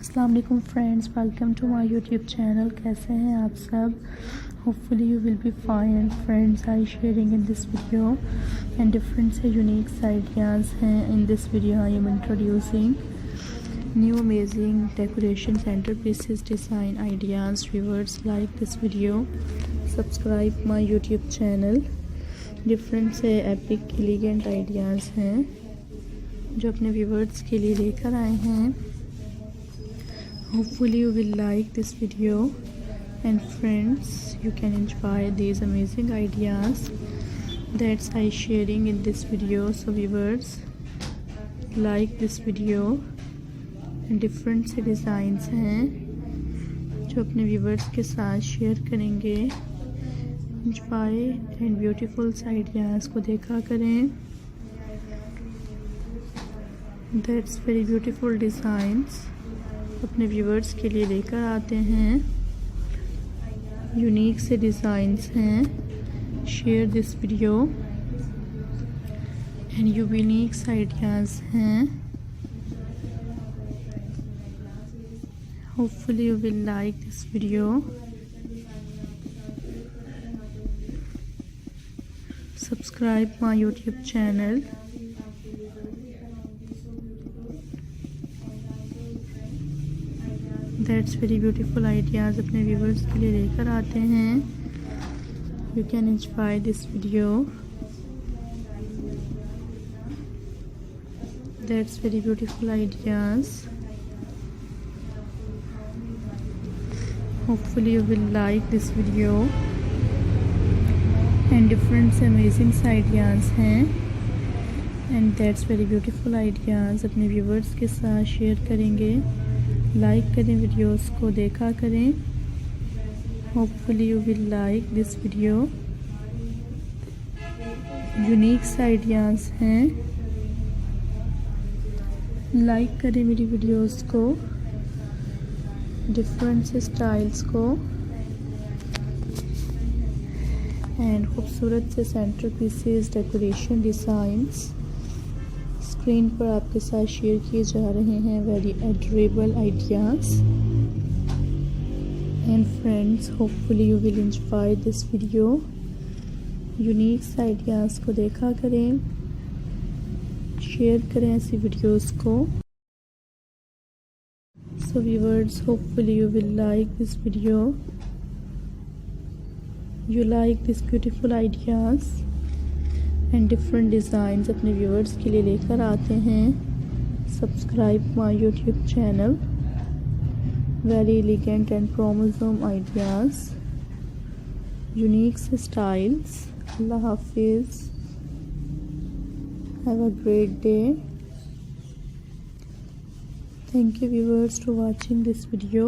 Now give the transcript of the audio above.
अस्सलाम वालेकुम friends, welcome to my YouTube channel. कैसे हैं आप सब? Hopefully you will be fine friends. I sharing in this video and different से यूनिक आइडियाज़ हैं। In this video I am introducing new amazing decoration centerpieces design ideas. Viewers, like this video, subscribe my YouTube channel. Different से epic elegant ideas हैं जो अपने viewers के लिए लेकर आए हैं। Hopefully you will like this video and friends you can enjoy these amazing ideas that's I sharing in this video. So viewers, like this video. Different से डिज़ाइंस हैं जो अपने व्यूवर्स के साथ शेयर करेंगे। इंजॉय एंड ब्यूटीफुल आइडियाज़ को देखा करें। दैट्स वेरी ब्यूटीफुल डिज़ाइंस अपने व्यूवर्स के लिए लेकर आते हैं। यूनिक से डिज़ाइंस हैं। Share this video and unique ideas हैं। Hopefully you will like this video. Subscribe my YouTube channel. That's very beautiful ideas अपने viewers के लिए लेकर आते हैं। You can enjoy this video. That's very beautiful ideas. Hopefully you will like this video and different amazing ideas हैं and that's very beautiful ideas अपने viewers के साथ शेयर करेंगे। लाइक करें, वीडियोस को देखा करें। Hopefully you will like this video. Unique ideas हैं। लाइक करें मेरी वीडियोस को, डिफरेंट से स्टाइल्स को एंड खूबसूरत से centre pieces decoration designs screen पर आपके साथ शेयर किए जा रहे हैं। Very adorable ideas and friends, hopefully you will enjoy this video. Unique ideas को देखा करें, शेयर करें ऐसी वीडियोस को। So viewers, hopefully you will like this video. You like these beautiful ideas and different designs अपने viewers के लिए लेकर आते हैं। Subscribe my YouTube channel. Very elegant and promising ideas, unique styles. Allah Hafiz. Have a great day. Thank you viewers for watching this video.